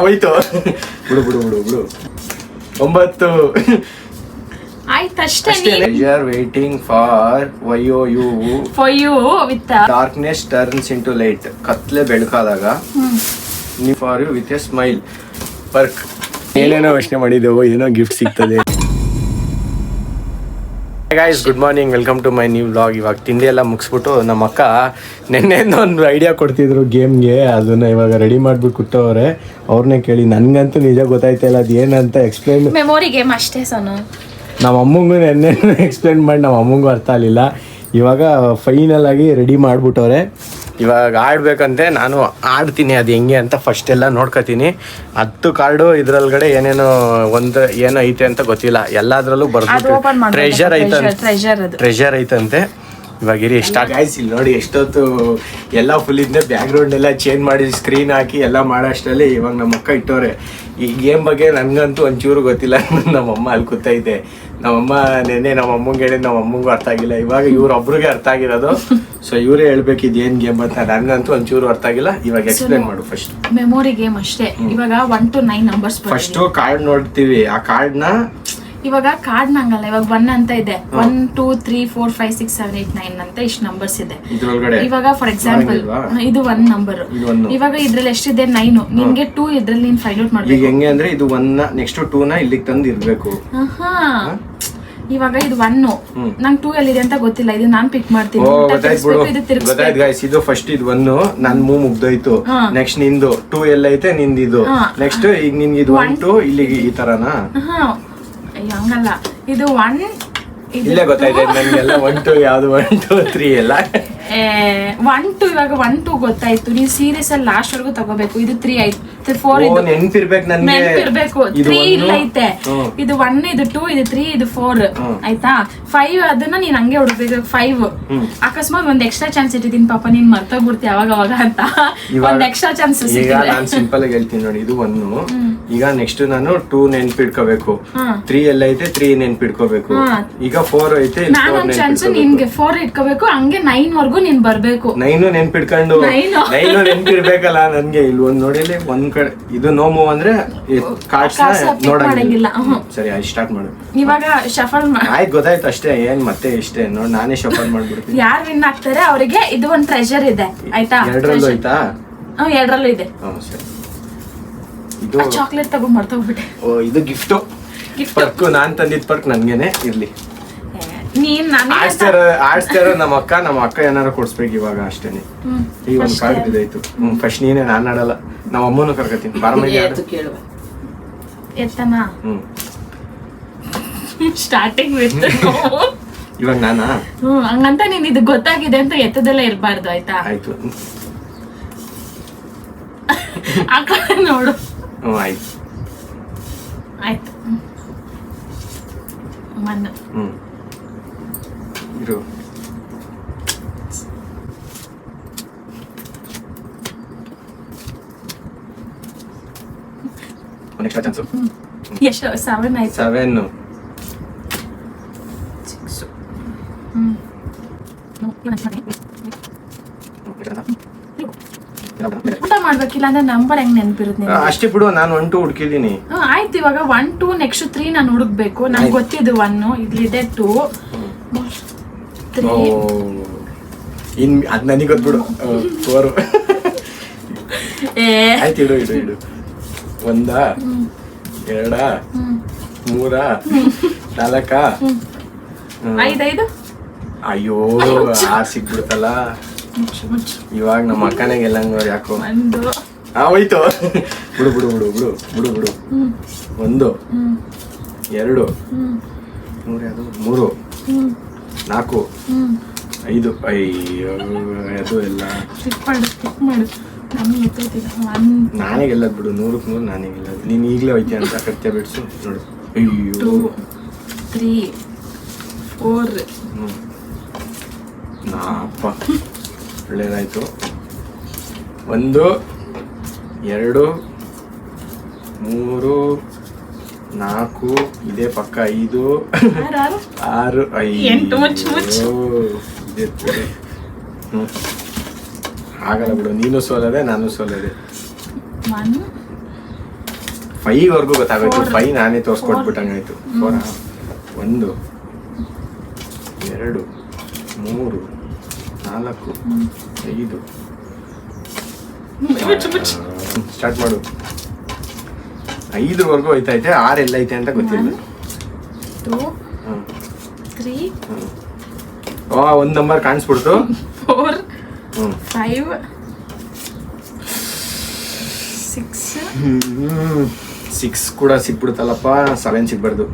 ಹೋಯ್ತು. ಬಿಡು ಬಿಡು ಬಿಡು ಬಿಡು. 9 ಆಯ್ತಷ್ಟೇ. Pleasure waiting for you with darkness turns into light. ಕತ್ಲೆ ಬೆಳಕಾದಾಗ for you with a smile. Work ಏನೇನೋ ಯೋಚನೆ ಮಾಡಿದ್ದೆವು, ಏನೋ ಗಿಫ್ಟ್ ಸಿಗ್ತದೆ. Guys good morning, welcome to my new vlog. ಇವಾಗ ತಿಂಡಿ ಎಲ್ಲ ಮುಗಿಸ್ಬಿಟ್ಟು ನಮ್ಮ ಅಕ್ಕ ನೆನ್ನೆಯಿಂದ ಒಂದು ಐಡಿಯಾ ಕೊಡ್ತಿದ್ರು ಗೇಮ್ಗೆ, ಅದನ್ನ ಇವಾಗ ರೆಡಿ ಮಾಡ್ಬಿಟ್ಟು ಕೊಟ್ಟವ್ರೆ. ಅವ್ರನ್ನೇ ಕೇಳಿ, ನನಗಂತೂ ನಿಜ ಗೊತ್ತಾಯ್ತಾ ಇಲ್ಲ ಅದು ಏನಂತ. ಎಕ್ಸ್ಪ್ಲೈನ್ ಮೆಮೊರಿ ಗೇಮ್ ಅಷ್ಟೇ ಸೋನು. ನಮ್ಮ ಅಮ್ಮಂಗೂ ನೆನ್ನೆ ಎಕ್ಸ್ಪ್ಲೇನ್ ಮಾಡಿ ನಮ್ಮ ಅಮ್ಮಂಗೂ ಅರ್ಥ ಆಗಲಿಲ್ಲ. ಇವಾಗ ಫೈನಲ್ ಆಗಿ ರೆಡಿ ಮಾಡಿಬಿಟ್ಟವ್ರೆ. ಇವಾಗ ಆಡ್ಬೇಕಂತೆ, ನಾನು ಆಡ್ತೀನಿ ಅದು ಹೆಂಗೆ ಅಂತ ಫಸ್ಟ್ ಎಲ್ಲ ನೋಡ್ಕೊತೀನಿ. 10 ಕಾರ್ಡು ಇದ್ರೊಳಗಡೆ ಏನೋ ಐತೆ ಅಂತ ಗೊತ್ತಿಲ್ಲ. ಎಲ್ಲದ್ರಲ್ಲೂ ಬರ್ಬಿಟ್ಟು ಟ್ರೆಷರ್ ಐತಂತೆ. ಇವಾಗ ಇರಿ ಗಾಯ್ಸ್, ಇಲ್ಲಿ ನೋಡಿ ಎಷ್ಟೊತ್ತು ಎಲ್ಲ ಫುಲ್ ಇದ್ದೆ, ಬ್ಯಾಕ್ ಗ್ರೌಂಡ್ ಎಲ್ಲ ಚೇಂಜ್ ಮಾಡಿ ಸ್ಕ್ರೀನ್ ಹಾಕಿ ಎಲ್ಲ ಮಾಡೋಷ್ಟರಲ್ಲಿ ಇವಾಗ ನಮ್ಮ ಅಕ್ಕ ಇಟ್ಟವ್ರೆ. ಈ ಗೇಮ್ ಬಗ್ಗೆ ನನಗಂತೂ ಒಂಚೂರು ಗೊತ್ತಿಲ್ಲ. ನಮ್ಮಮ್ಮ ಅಲ್ಲಿ ಕೂತೈತೆ. ನಮ್ಮಮ್ಮ ನೆನ್ನೆ ನಮ್ಮ ಅಮ್ಮಂಗೆ ಹೇಳಿದ್, ನಮ್ಮ ಅಮ್ಮಂಗೂ ಅರ್ಥ ಆಗಿಲ್ಲ. ಇವಾಗ ಇವ್ರೊಬ್ರಿಗೆ ಅರ್ಥ ಆಗಿರೋದು. ಸೊ ಇವರೇ ಹೇಳ್ಬೇಕು ಇದೇನ್ ಗೇಮ್ ಅಂತ. ನನಗಂತೂ ಒಂಚೂರು ಅರ್ಥ ಆಗಿಲ್ಲ. ಇವಾಗ ಎಕ್ಸ್ಪ್ಲೇನ್ ಮಾಡು ಫಸ್ಟ್. ಮೆಮೊರಿ ಗೇಮ್ ಅಷ್ಟೇ. ಇವಾಗ 1 to 9 ನಂಬರ್ಸ್. ಫಸ್ಟ್ ಕಾರ್ಡ್ ನೋಡ್ತೀವಿ. ಆ ಕಾರ್ಡ್ನ ಇವಾಗ ಕಾರ್ಡ್ ನಂಗಲ್ಲ, ಇವಾಗ 1 ಅಂತ ಇದೆ. 1 2 3 4 5 6 7 8 9 ಅಂತ ಇಷ್ಟು ನಂಬರ್ಸ್ ಇದೆ. ಇವಾಗ ಫಾರ್ ಎಕ್ಸಾಂಪಲ್ ಇದು 1 ನಂಬರ್. ಇವಾಗ ಇದ್ರಲ್ಲಿ ಎಷ್ಟಿದೆ? 9. ನಿನ್ಗೆ 2 ಇದ್ರಲ್ಲಿ ನೀನ್ ಫೈಂಡ್ ಔಟ್ ಮಾಡ್ಬೇಕು. ಹೆಂಗೆ ಅಂದ್ರೆ ಇದು 1 ನೆಕ್ಸ್ಟ್ 2 ನ ಇಲ್ಲಿಗೆ ತಂದು ಇರ್ಬೇಕು. ಇವಾಗ ಇದು 1 ನಂಗೆ 2 ಎಲ್ಲಿದೆ ಅಂತ ಗೊತ್ತಿಲ್ಲ. ಇದು ನಾನ್ ಪಿಕ್ ಮಾಡ್ತೀನಿ. ಗೊತ್ತಾಯ್ತು ಗೈಸ್, ಇದು ಫಸ್ಟ್ ಇದು 1 ನನ್ ಮುಗ್ದೋಯ್ತು. ನೆಕ್ಸ್ಟ್ ನಿಂದು 2 ಎಲ್ಲೈತೆ ನಿಂದಿದು. ನೆಕ್ಸ್ಟ್ ಈಗ ನಿನ್ಗೆ ಇದು 1 2 ಇಲ್ಲಿಗೆ ಈ ತರನಾ? ಹಂಗಲ್ಲ, ಇದು 1 ಇಲ್ಲೇ ಗೊತ್ತಾಯ್ತು ನಂಗೆಲ್ಲ 1 2 ಯಾವ್ದು 1 2 3 ಎಲ್ಲ 1 2 ಇವಾಗ 1 2 ಗೊತ್ತಾಯ್ತು. ನೀವು ಸೀರಿಯಸ್ ಅಲ್ಲಿ ಲಾಸ್ಟ್ ವರ್ಗು ತಗೋಬೇಕು. ಇದು 3 ಆಯ್ತು, 4 ಇದು ನೆನ್ಪಿರ್ಬೇಕು ನನಗೆ. ನೆನ್ಪಿರ್ಬೇಕು. 3 ಇಲ್ಲ ಐತೆ. ಇದು 1 ಇದು 2 ಇದು 3 ಇದು 4 ಆಯ್ತಾ? 5 ಅದನ್ನ ನೀನ್ ಹಂಗೆ ಹುಡುಕ್ಬೇಕು. 5 ಅಕಸ್ಮಾತ್ ಒಂದ್ ಎಕ್ಸ್ಟ್ರಾ ಚಾನ್ಸ್ ಇಟ್ಟಿದ್ದೀನಿ ಪಾಪ, ನೀನ್ ಮರ್ತೋಗ್ಬಿಡ್ತಿ ಅವಾಗ ಅಂತ. ಒಂದ್ ಎಕ್ಸ್ಟ್ರಾ ಚಾನ್ಸ್. ಈಗ ನಾನು ಸಿಂಪಲ್ ಆಗಿ ಹೇಳ್ತೀನಿ ನೋಡಿ, ಇದು 1. ಈಗ ನೆಕ್ಸ್ಟ್ ನಾನು 2 ನೆನ್ಪಿಡ್ಕೋಬೇಕು. 3 ಎಲ್ಲ ಐತೆ 3 ನೆನ್ಪಿಡ್ಕೋಬೇಕು. ಈಗ 4 ಐತೆ, ನಾನೊಂದ್ ಚಾನ್ಸ್ ನಿನ್ಗೆ 4 ಇಟ್ಕೋಬೇಕು. ಹಂಗೆ 9 ವರ್ಗು ನೀನ್ ಬರ್ಬೇಕು. 9 ನೆನ್ಪಿಡ್ಕೊಂಡು 9 ನೆನ್ಪಿರ್ಬೇಕಲ್ಲ ನನ್ಗೆ. ಇಲ್ಲಿ ಒಂದ್ ನೋಡಿಲಿ ಒಂದ್ ಕಡೆ ಇದು ನೋ ಮೂವ್ ಅಂದ್ರೆ ಕಾರ್ಡ್ಸ್ ನೋಡಂಗಿಲ್ಲ. ಸರಿ ಆಯ್ತು, ಸ್ಟಾರ್ಟ್ ಮಾಡು. ಇವಾಗ ಶಫಲ್ ಆಯ್ತು, ಗೊತ್ತಾಯ್ತು ಅಷ್ಟೇ. ಏನ್ ಮತ್ತೆ ಇಷ್ಟೇ ನೋಡಿ, ನಾನೇ ಶಫಲ್ ಮಾಡ್ಬಿಡ್ತೀನಿ. ಯಾರು ವಿನ್ ಆಗ್ತಾರೆ ಅವರಿಗೆ ಇದು ಒಂದ್ ಟ್ರೆಷರ್ ಇದೆ ಆಯ್ತಾ? 2ರಲ್ಲೂ ಆಯ್ತಾ? 2ರಲ್ಲೂ ಇದೆ. ಸರಿ, ಇದು ಚಾಕ್ಲೇಟ್ ತಗೊಂಡ್ ಮರ್ತೋಗ್ಬಿಟ್ಟೆ. ಓ, ಇದು ಗಿಫ್ಟ್ ಪರ್ಕು. ನಾನ್ ತಂದಿದ್ ಪರ್ಕ್ ನನ್ಗೇನೆ ಇರ್ಲಿ. ನೀನ್ ಆಡ್ಸ್ತಾರ ನಮ್ಮ ಅಕ್ಕ ಏನಾರು ಕೊಡ್ಸ್ಬೇಕು ಇವಾಗ ಅಷ್ಟೇನೆ. ಈಗ ಒಂದ್ ಕಾರ್ಡ್ ಇದಾಯ್ತು. ಫಸ್ಟ್ ನೀನೇ, ನಾನ್ ಆಡಲ್ಲ. ನಮ್ಮ ಅಮ್ಮನು ಕರ್ಕತೀನಿ. ಎತ್ತನಾ ಸ್ಟಾರ್ಟಿಂಗ್ ಇವಾಗ ನಾನಾ? ಹಂಗಂತ ನೀನ್ ಇದು ಗೊತ್ತಾಗಿದೆ ಅಂತ ಎತ್ತದೆಲ್ಲ ಇರ್ಬಾರ್ದು ಆಯ್ತಾ? ಆಯ್ತು, ಆ ಕಡೆ ನೋಡು. ಆಯ್ತು ಆಯ್ತು. ಮಣ್ಣು ಇರು. ಎಷ್ಟು? 7 ಆಯ್ತು. 7 ಊಟ ಮಾಡ್ಬೇಕಿಲ್ಲ ಅಂದ್ರೆ ನಂಬರ್ ಹೆಂಗ್ ನೆನ್ಪಿರುತ್ತೆ? ಅಷ್ಟೇ ಬಿಡು, ನಾನು 1 2 ಹುಡ್ಕಿದೀನಿ. ಆಯ್ತು, ಇವಾಗ 1 2 ನೆಕ್ಸ್ಟ್ 3 ನಾನು ಹುಡುಕ್ಬೇಕು. ನಂಗೆ ಗೊತ್ತಿದ್ದು 1 ಇಲ್ಲಿದೆ 2 3. ಇನ್ ಅದ್ ನನಗೆ ಗೊತ್ಬಿಡು. 4 ಆಯ್ತು, ಇಡು 1 2 3 4 5 ಅಯ್ಯೋ 6 ಸಿಕ್ಬಿಡ್ತಲ್ಲ. ಇವಾಗ ನಮ್ಮ ಅಕ್ಕನೇ ಗೆಲ್ಲಂಗ ಯಾಕೋ. ಹೋಯ್ತು. ಬಿಡು ಬಿಡು ಬಿಡು ಬಿಡು ಬಿಡು ಬಿಡು. 1 2 3 4 5. ಅಯ್ಯೋ, ಅದು ಎಲ್ಲ ನಾನೇ ಗೆಲ್ಲದ್ ಬಿಡು. 100ಕ್ಕೆ 100 ನಾನೇ ಗೆಲ್ಲದು. ನೀನ್ ಈಗ್ಲೇ ಹೋಯ್ತೀಯ ಅಂತ ಕತ್ಯ ಬಿಡ್ಸು ನೋಡು. ಅಯ್ಯೋ, 2 3 4 ನಾಪ್ಪ ಒಳ್ಳೇದಾಯ್ತು. 1 2 3 4 ಇದೇ ಪಕ್ಕ 5 6 ಆಗಲ್ಲ ಬಿಡು. ನೀನು ಸೋಲದೆ, ನಾನು ಸೋಲದೆ. 1 5 ವರ್ಗೂ ಗೊತ್ತಾಗೋಯ್ತು. 5 ನಾನೇ ತೋರ್ಸ್ಕೊಟ್ಬಿಟ್ಟಂಗಾಯ್ತು. 4 1 2 3 4 5 ಸ್ಟಾರ್ಟ್ ಮಾಡು. 5 ವರ್ಗೂ ಹೋಯ್ತೈತೆ. 6 ಎಲ್ಲೈತೆ ಅಂತ ಗೊತ್ತಿಲ್ಲ. 2 3 ಒಂದ್ ನಂಬರ್ ಕಾಣಿಸ್ಬಿಡ್ತು. 4 5 6 ಕೂಡ ಸಿಕ್ಬಿಡುತ್ತಲ್ಲಪ್ಪ. 7 ಸಿಗ್ಬಾರ್ದು.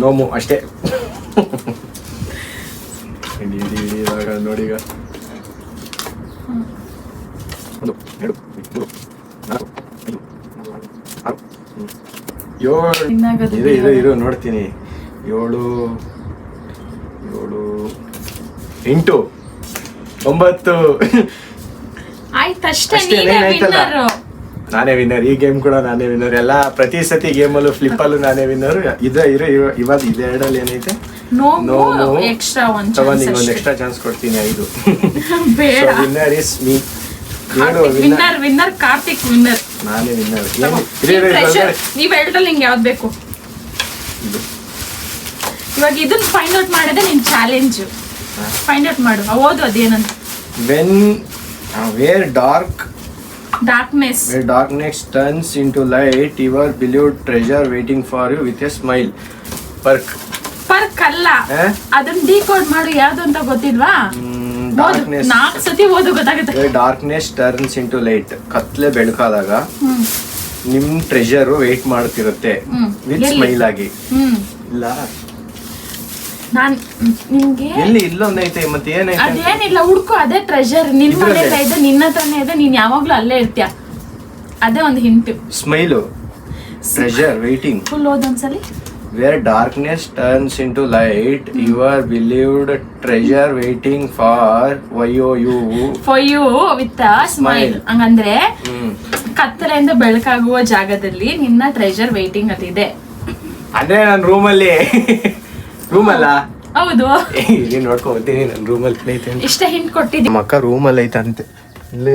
ನೋಮು ಅಷ್ಟೇ. ಇವಾಗ ನೋಡೀಗ 1 2 3 4 5 6 7 ಇರು ನೋಡ್ತೀನಿ. 7 8 9 ಆಯ್ತಷ್ಟೇ. ನಾನೇ ವಿನ್ನರ್. ಈ ಗೇಮ್ ಕೂಡ ನಾನೇ ವಿನ್ನರ್. ಎಲ್ಲ ಪ್ರತಿ ಸತಿ ಗೇಮಲ್ಲೂ ಫ್ಲಿಪ್ಪಲ್ಲೂ ನಾನೇ ವಿನ್ನರ್. ಇವಾಗ ಇದೆರಡಲ್ಲಿ ಏನೈತೆ ನೋವು ಎಕ್ಸ್ಟ್ರಾ ಒಂದು ಎಕ್ಸ್ಟ್ರಾ ಚಾನ್ಸ್ ಕೊಡ್ತೀನಿ. 5 ಬೇಡ. Winner is me. Winner Karthik winner. ನಾನೇ ವಿನ್ನರ್. ನೀವ್ ಎರಡರಲ್ಲಿ ನಿಂಗೆ ಯಾವ್ದು ಬೇಕು? ಇವಾಗ ಇದನ್ನ ಫೈಂಡ್ ಔಟ್ ಮಾಡಿದ್ರೆ ನಿನ್ ಚಾಲೆಂಜ್. ಫೈಂಡ್ ಔಟ್ ಮಾಡು. ಓದು ಅದೇನಂತ. Where darkness turns into light, your beloved treasure waiting for you with a smile. Perk ಅಲ್ಲ, ಅದನ್ನ ಡಿಕೋಡ್ ಮಾಡು. ಯಾವ್ದು ಅಂತ ಗೊತ್ತಿಲ್ವಾ? Darkness. 4 ಸತಿ ಓದು ಗೊತ್ತಾಗುತ್ತೆ. Where darkness turns into light. ಕತ್ಲೆ ಬೆಳಕಾದಾಗ ನಿಮ್ ಟ್ರೆಜರ್ ವೇಟ್ ಮಾಡ್ತಿರುತ್ತೆ ವಿತ್ ಸ್ಮೈಲ್ ಆಗಿ. ಇಲ್ಲ ನಾನ್ ನಿಮ್ಗೆ ಎಲ್ಲಿ ಇಲ್ಲೊಂದೈತೆ. ಮತ್ತೆ ಏನೈತೆ? ಅದೇನಿಲ್ಲ, ಹುಡ್ಕು. ಅದೇ ಟ್ರೆಜರ್ ನಿನ್ ಮನೆ ಇದೆ, ನಿನ್ನ ಹತ್ರನೇ ಇದೆ. ನೀನ್ ಯಾವಾಗ್ಲೂ ಅಲ್ಲೇ ಇರ್ತೀಯ. ಅದೇ ಒಂದು hint. Smile, treasure waiting. Full ಓದೊಂದ್ಸಲಿ. Where darkness turns into light, your beloved treasure waiting for you with a smile. ಹಂಗಂದ್ರೆ ಕತ್ತಲೆಯಿಂದ ಬೆಳಕಾಗುವ ಜಾಗದಲ್ಲಿ ನಿನ್ನ ಟ್ರೆಜರ್ ವೇಟಿಂಗ್ ಅದಿದೆ. ಅಂದ್ರೆ ನನ್ನ ರೂಮಲ್ಲಿ. ರೂಮಲ್ಲ? ಹೌದು. ನೋಡ್ಕೊಂತೀನಿ ನನ್ನ ರೂಮಲ್ಲಿ ಐತೆ. ಇಷ್ಟ ಹಿಂಟ್ ಕೊಟ್ಟಿದ್ದೀನಿ. ನಮ್ಮ ಅಕ್ಕ ರೂಮಲ್ಲಿ ಐತಂತೆ. ಇಲ್ಲ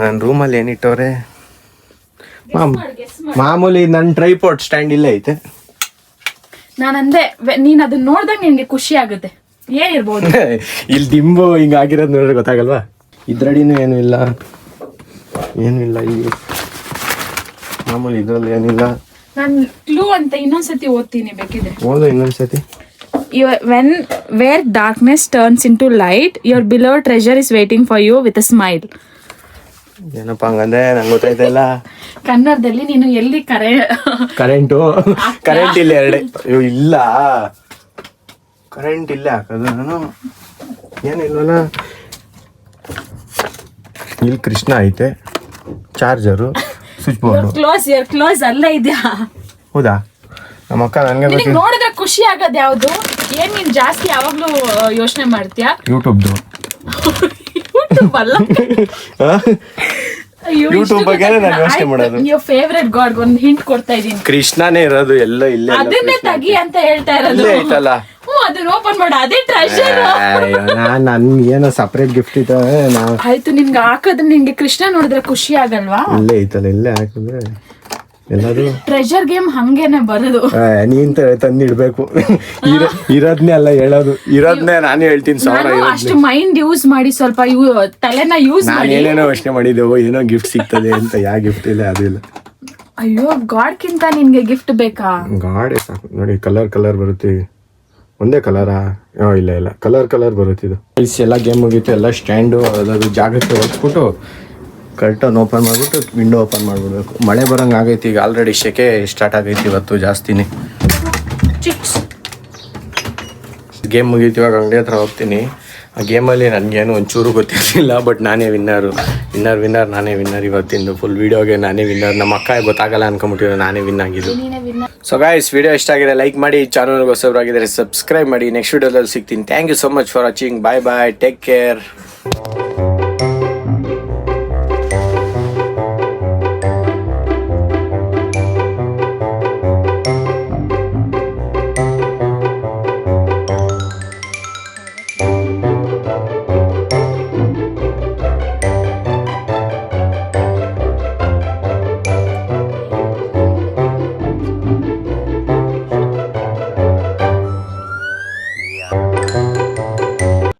ನನ್ನ ರೂಮಲ್ಲಿ ಏನಿಟ್ಟವ್ರೆ? ಮಾಮೂಲಿ ನನ್ನ ಟ್ರೈಪಾಡ್ ಸ್ಟ್ಯಾಂಡ್ ಇಲ್ಲ ಐತೆ. ನಾನಂದೆ ನೀನ್ ಅದನ್ನ ನೋಡ್ದಾಗ ನಿನ್ಗೆ ಖುಷಿ ಆಗುತ್ತೆ. ಏನಿರ್ಬೋದು ಇಲ್ಲಿ ದಿಂಬು ಹಿಂಗಾಗಿರೋದು ನೋಡ್ರೆ ಗೊತ್ತಾಗಲ್ವಾ? ಇದ್ರಡಿನೂ ಏನೂ ಇಲ್ಲ. ಇಲ್ಲಿ ಮಾಮೂಲಿ ಇದ್ರಲ್ಲಿ ಏನಿಲ್ಲ. ನಾನು ಕ್ಲೂ ಅಂತ ಇನ್ನೊಂದ್ಸತಿ ಓದ್ತೀನಿ, ಬೇಕಿದ್ರೆ ಓದು ಇನ್ನೊಂದ್ಸತಿ. Where darkness turns into light, your beloved treasure is waiting for you with a smile. ಏನಪ್ಪ ಹಂಗಂದ್ರೆ ನಂಗೆ ಗೊತ್ತಾಯ್ತಲ್ಲ. ಕನ್ನಡದಲ್ಲಿ ನೀನು ಎಲ್ಲಿ ಕರೆಂಟು ಇಲ್ಲ. ಇಲ್ಲ ಕರೆಂಟ್ ಇಲ್ಲ ಹಾಕೋದು ನಾನು. ಏನಿಲ್ವಲ್ಲ. ಇಲ್ಲಿ ಕೃಷ್ಣ ಐತೆ, ಚಾರ್ಜರು, ಸ್ವಿಚ್ ಬೋರ್ಡು. ಕ್ಲೋಸ್ ಅಲ್ಲೇ ಇದೆಯಾ? ಹೌದಾ? ನಮ್ಮ ಅಕ್ಕ ನನಗೆ ನೋಡಿದ್ರೆ ಖುಷಿ ಆಗೋದು ಯಾವ್ದು? ಏನ್ ನೀನ್ ಜಾಸ್ತಿ ಯಾವಾಗ್ಲೂ ಯೋಚನೆ ಮಾಡ್ತೀಯಾ? ಯೂಟ್ಯೂಬ್ ಅಲ್ಲ. ಯೂಟ್ಯೂಬ್ ಬಗ್ಗೆ ನಾನು ಯೋಚನೆ ಮಾಡೋದು. ಫೇವರೇಟ್ ಗಾಡ್ ಒಂದು ಹಿಂಟ್ ಕೊಡ್ತಾ ಇದೀನಿ. ಕೃಷ್ಣನೇ ಇರೋದು ಎಲ್ಲ ಇಲ್ಲೇ. ಅದನ್ನೇ ತಗಿ ಅಂತ ಹೇಳ್ತಾ ಇರೋದು. ಐತಲ್ಲ, ಅದನ್ನ ಓಪನ್ ಮಾಡು. ಅದೇ ಟ್ರೆಷರ್. ನನ್ಗೆ ಏನೋ ಸಪರೇಟ್ ಗಿಫ್ಟ್ ಇದೆ. ಆಯ್ತು, ನಿನ್ಗೆ ಹಾಕದ್ರೆ ನಿನ್ಗೆ ಕೃಷ್ಣ ನೋಡಿದ್ರೆ ಖುಷಿ ಆಗಲ್ವಾ? ಇಲ್ಲೇ ಐತಲ್ಲ, ಇಲ್ಲೇ ಹಾಕಿದ್ರೆ ಎಲ್ಲರೂ. ಟ್ರೆಷರ್ ಗೇಮ್ ಹಂಗೇನೆ ಬರೋದು. ನೀನ್ ತಂದಿಡ್ಬೇಕು. ಇರೋದ್ನೇ ಅಲ್ಲ ಹೇಳೋದು, ಇರೋದ್ನೇ ನಾನು ಹೇಳ್ತೀನಿ. ಅಷ್ಟು ಮೈಂಡ್ ಯೂಸ್ ಮಾಡಿ, ಸ್ವಲ್ಪ ತಲೆನ ಯೂಸ್ ಮಾಡಿ. ಏನೇನೋ ಯೋಚನೆ ಮಾಡಿದ್ದೆವು, ಏನೋ ಗಿಫ್ಟ್ ಸಿಗ್ತದೆ ಅಂತ. ಯಾವ ಗಿಫ್ಟ್ ಇಲ್ಲ, ಅದಿಲ್ಲ. ಅಯ್ಯೋ, ಗಾಡ್ ಕಿಂತ ನಿನ್ಗೆ ಗಿಫ್ಟ್ ಬೇಕಾ? ಗಾಡ್ ಸಾಕು ನೋಡಿ. ಕಲರ್ ಬರುತ್ತೆ. ಒಂದೇ ಕಲರಾ? ಇಲ್ಲ ಕಲರ್ ಬರುತ್ತಿದ್ದು. ಎಲ್ಲ ಗೇಮ್ ಮುಗೀತು. ಎಲ್ಲ ಸ್ಟ್ಯಾಂಡು ಅದಾದ್ರು ಜಾಗಕ್ಕೆ ಹೊತ್ಬಿಟ್ಟು ಕರ್ಟನ್ ಓಪನ್ ಮಾಡಿಬಿಟ್ಟು ವಿಂಡೋ ಓಪನ್ ಮಾಡಿಬಿಡ್ಬೇಕು. ಮಳೆ ಬರೋಂಗೆ ಆಗೈತಿ ಈಗ. ಆಲ್ರೆಡಿ ಸೆಕೆ ಸ್ಟಾರ್ಟ್ ಆಗೈತಿ ಇವತ್ತು ಜಾಸ್ತಿನೇ. ಗೇಮ್ ಮುಗೀತು. ಇವಾಗ ಅಂಗಡಿ ಹತ್ರ ಹೋಗ್ತೀನಿ. ಆ ಗೇಮಲ್ಲಿ ನನಗೇನು ಒಂಚೂರು ಗೊತ್ತಿರಲಿಲ್ಲ. ಬಟ್ ನಾನೇ ವಿನ್ನರ್ ನಾನೇ ವಿನ್ನರ್ ಇವತ್ತಿಂದು. ಫುಲ್ ವೀಡಿಯೋಗೆ ನಾನೇ ವಿನ್ನರ್. ನಮ್ಮ ಅಕ್ಕ ಗೊತ್ತಾಗಲ್ಲ ಅನ್ಕೊಂಬಿಟ್ಟಿರೋ ನಾನೇ ವಿನ್ ಆಗಿದ್ದು. ಸೊ ಗೈಸ್, ವಿಡಿಯೋ ಇಷ್ಟ ಆಗಿದೆ ಲೈಕ್ ಮಾಡಿ. ಚಾನಲ್ಗೆ ಹೊಸಬರಾಗಿದ್ದರೆ ಸಬ್ಸ್ಕ್ರೈಬ್ ಮಾಡಿ. ನೆಕ್ಸ್ಟ್ ವಿಡಿಯೋದಲ್ಲಿ ಸಿಗ್ತೀನಿ. Thank you so much for watching. Bye take care.